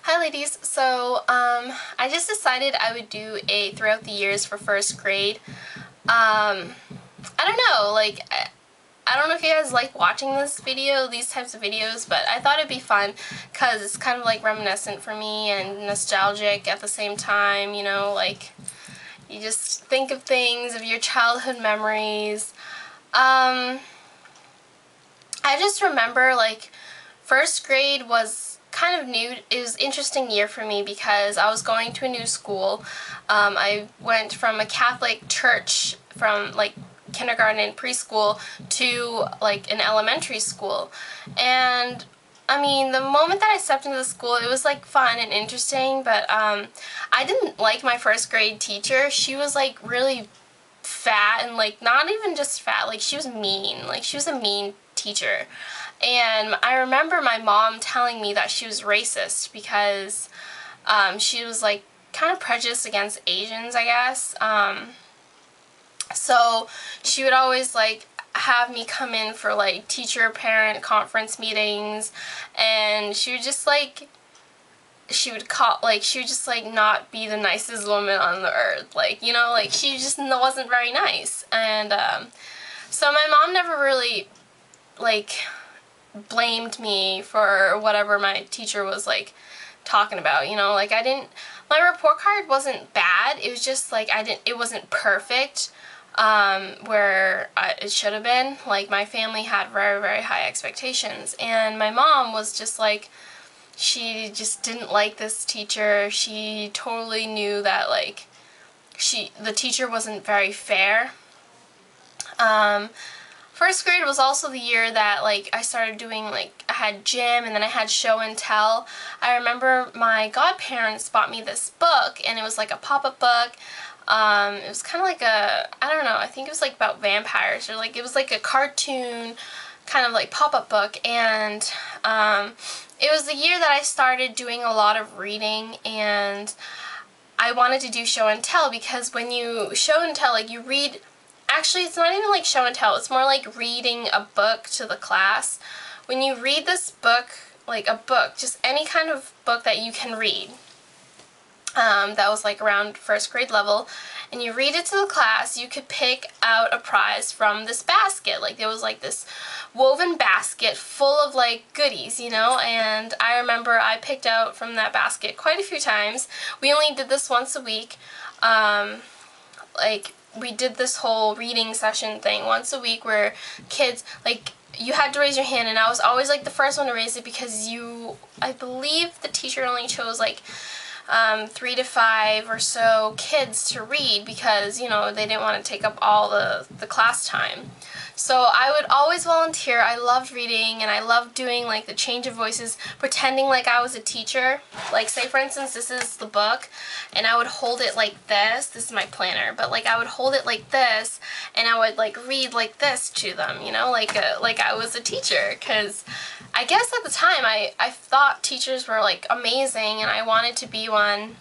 Hi ladies, so I just decided I would do a throughout the years for first grade. I don't know, I don't know if you guys like watching these types of videos, but I thought it'd be fun because it's kind of like reminiscent for me and nostalgic at the same time, you know, like you just think of things, of your childhood memories. I just remember like first grade was kind of new. It was an interesting year for me because I was going to a new school. I went from a Catholic church from like kindergarten and preschool to like an elementary school, and I mean, the moment that I stepped into the school, it was like fun and interesting, but I didn't like my first grade teacher. She was like really fat and like not even just fat, like she was mean. Like she was a mean teacher. And I remember my mom telling me that she was racist because she was like kind of prejudiced against Asians, I guess. So she would always like have me come in for like teacher-parent conference meetings, and she would just like she would just like not be the nicest woman on the earth, like, you know, like she just wasn't very nice. And so my mom never really like blamed me for whatever my teacher was like talking about, you know, like my report card wasn't bad, it was just like it wasn't perfect where it should have been. Like my family had very, very high expectations, and my mom was just like, she just didn't like this teacher. She totally knew that like the teacher wasn't very fair. First grade was also the year that like I started doing, like, I had gym and then I had show and tell. I remember my godparents bought me this book, and it was like a pop-up book. It was kind of like I don't know, I think it was like about vampires, or like it was like a cartoon kind of like pop-up book. And it was the year that I started doing a lot of reading, and I wanted to do show and tell because when you show and tell, like you read. Actually, it's not even like show and tell, it's more like reading a book to the class. When you read this book, like a book, just any kind of book that you can read, that was like around first grade level, and you read it to the class, you could pick out a prize from this basket. Like there was like this woven basket full of like goodies, you know, and I remember I picked out from that basket quite a few times. We only did this once a week. Like we did this whole reading session thing once a week where kids, like, you had to raise your hand, and I was always like the first one to raise it because I believe the teacher only chose like 3 to 5 or so kids to read because, you know, they didn't want to take up all the class time. So I would always volunteer. I loved reading, and I loved doing like the change of voices, pretending like I was a teacher. Like, say for instance, this is the book, and I would hold it like this. This is my planner, but like I would hold it like this, and I would like read like this to them, you know, like I was a teacher. Because I guess at the time I thought teachers were like amazing, and I wanted to be one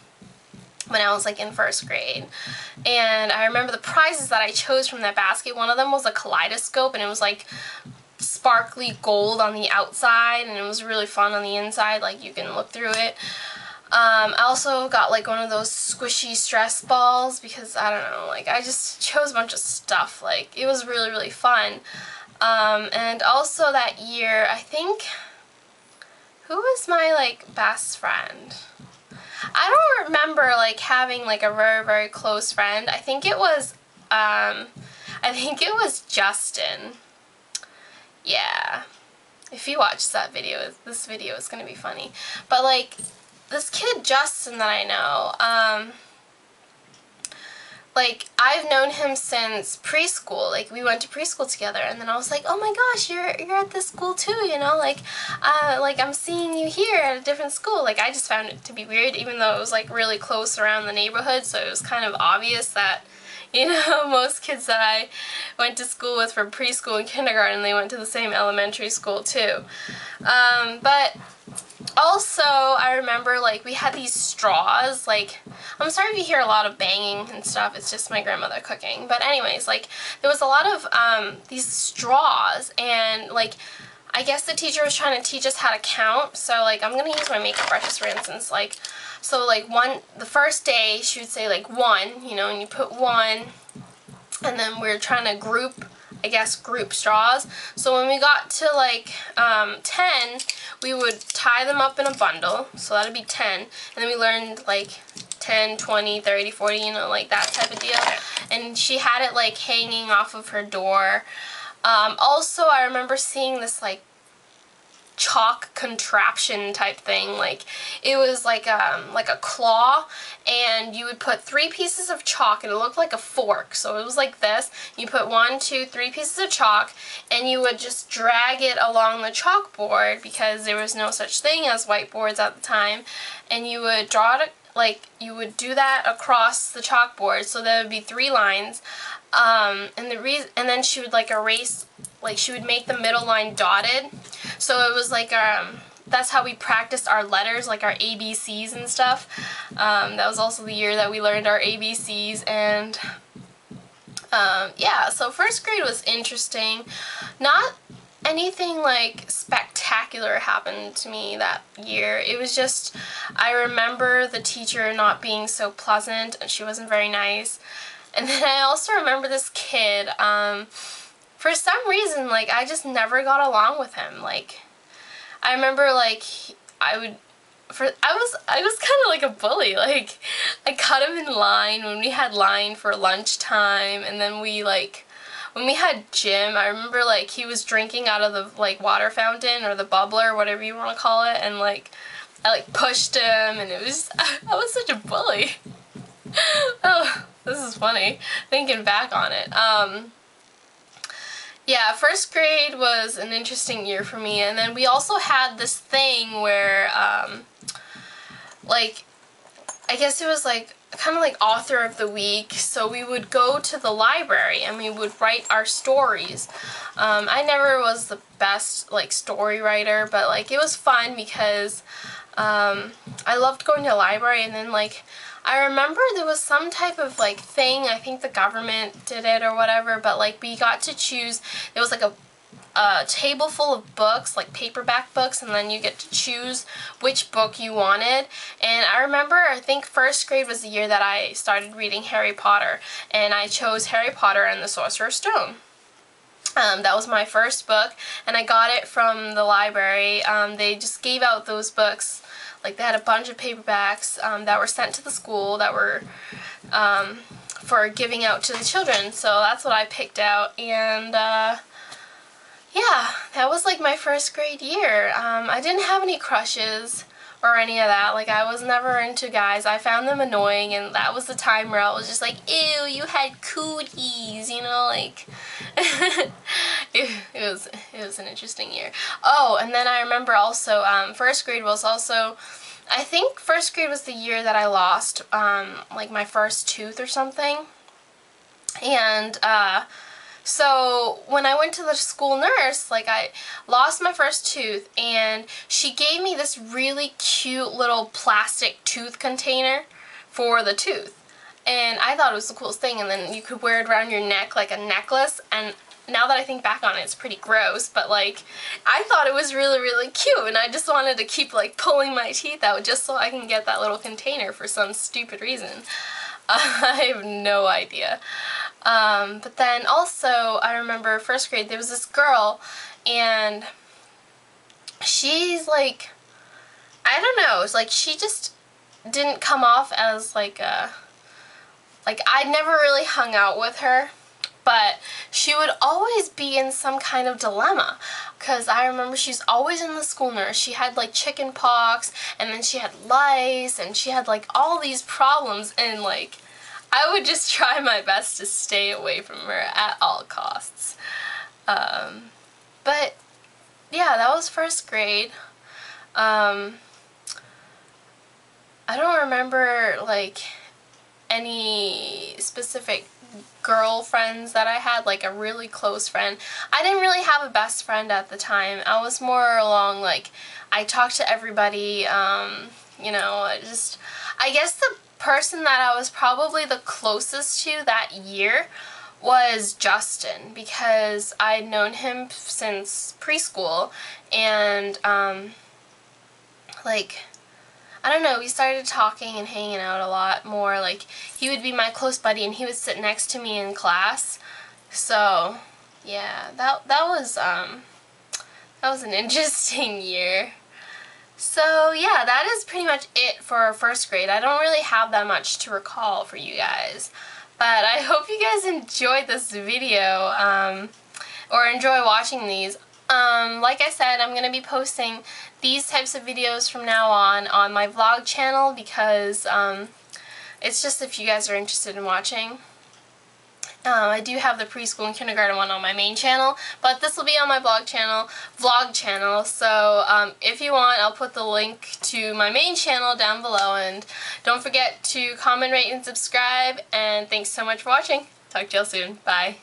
when I was like in first grade. And I remember the prizes that I chose from that basket. One of them was a kaleidoscope, and it was like sparkly gold on the outside, and it was really fun on the inside, like you can look through it. I also got like one of those squishy stress balls because, I don't know, like I just chose a bunch of stuff. Like it was really, really fun. And also that year, I think, who was my like best friend? I don't remember like having like a very, very close friend. I think it was Justin. Yeah. If you watch that video, this video is gonna be funny. But like this kid Justin that I know, like I've known him since preschool. Like we went to preschool together, and then I was like, oh my gosh, you're at this school too, you know, like I'm seeing you here at a different school. Like I just found it to be weird, even though it was like really close around the neighborhood, so it was kind of obvious that, you know, most kids that I went to school with from preschool and kindergarten, they went to the same elementary school too. But also, I remember, like, we had these straws, like, I'm sorry if you hear a lot of banging and stuff, it's just my grandmother cooking, but anyways, like, there was a lot of, these straws, and, like, I guess the teacher was trying to teach us how to count. So like, I'm gonna use my makeup brushes for instance. Like, so like the first day she would say like 1, you know, and you put 1, and then we're trying to group, I guess, group straws. So when we got to like 10, we would tie them up in a bundle. So that'd be 10. And then we learned like 10, 20, 30, 40, you know, like that type of deal. And she had it like hanging off of her door. Also, I remember seeing this like chalk contraption type thing. Like, it was like a claw, and you would put 3 pieces of chalk, and it looked like a fork. So it was like this. You put 1, 2, 3 pieces of chalk, and you would just drag it along the chalkboard, because there was no such thing as whiteboards at the time, and you would draw it, like, you would do that across the chalkboard, so there would be 3 lines, and then she would like erase, like she would make the middle line dotted. So it was like that's how we practiced our letters, like our ABCs and stuff. That was also the year that we learned our ABCs, and yeah, so first grade was interesting. Not anything like spectacular happened to me that year. It was just, I remember the teacher not being so pleasant, and she wasn't very nice. And then I also remember this kid, for some reason, like, I just never got along with him. Like, I remember, like, I was kind of like a bully. Like, I cut him in line when we had line for lunchtime, and then when we had gym, I remember, like, he was drinking out of the, like, water fountain, or the bubbler, whatever you want to call it, and, like, I, like, pushed him, and it was, I was such a bully. Oh, this is funny, thinking back on it. Yeah, first grade was an interesting year for me, and then we also had this thing where, like, I guess it was like, kind of like author of the week, so we would go to the library and we would write our stories. I never was the best, like, story writer, but, like, it was fun because, I loved going to the library, and then, like, I remember there was some type of, like, thing, I think the government did it or whatever, but, like, we got to choose, there was, like, a table full of books, like paperback books, and then you get to choose which book you wanted. And I remember, I think first grade was the year that I started reading Harry Potter, and I chose Harry Potter and the Sorcerer's Stone. That was my first book, and I got it from the library. They just gave out those books. Like, they had a bunch of paperbacks that were sent to the school that were for giving out to the children. So that's what I picked out, and yeah, that was like my first grade year. I didn't have any crushes or any of that. Like, I was never into guys. I found them annoying, and that was the time where I was just like, ew, you had cooties, you know, like, it was an interesting year. Oh, and then I remember also, first grade was also, I think first grade was the year that I lost, like, my first tooth or something, and, so when I went to the school nurse, like, I lost my first tooth, and she gave me this really cute little plastic tooth container for the tooth. And I thought it was the coolest thing, and then you could wear it around your neck like a necklace, and now that I think back on it, it's pretty gross, but, like, I thought it was really, really cute, and I just wanted to keep, like, pulling my teeth out just so I can get that little container for some stupid reason. I have no idea. But then also, I remember first grade, there was this girl, and she's like, I don't know, it's like she just didn't come off as like I'd never really hung out with her, but she would always be in some kind of dilemma, because I remember she's always in the school nurse. She had like chicken pox, and then she had lice, and she had like all these problems, and like, I would just try my best to stay away from her at all costs. But yeah, that was first grade. I don't remember like any specific girlfriends that I had, like a really close friend. I didn't really have a best friend at the time. I was more along like, I talked to everybody, you know, I guess the person that I was probably the closest to that year was Justin, because I'd known him since preschool, and like, I don't know, we started talking and hanging out a lot more. Like, he would be my close buddy and he would sit next to me in class. So yeah, that was an interesting year. So yeah, that is pretty much it for first grade. I don't really have that much to recall for you guys, but I hope you guys enjoyed this video, or enjoy watching these. Like I said, I'm going to be posting these types of videos from now on my vlog channel, because it's just if you guys are interested in watching. I do have the preschool and kindergarten one on my main channel, but this will be on my vlog channel, so if you want, I'll put the link to my main channel down below, and don't forget to comment, rate, and subscribe, and thanks so much for watching. Talk to y'all soon. Bye.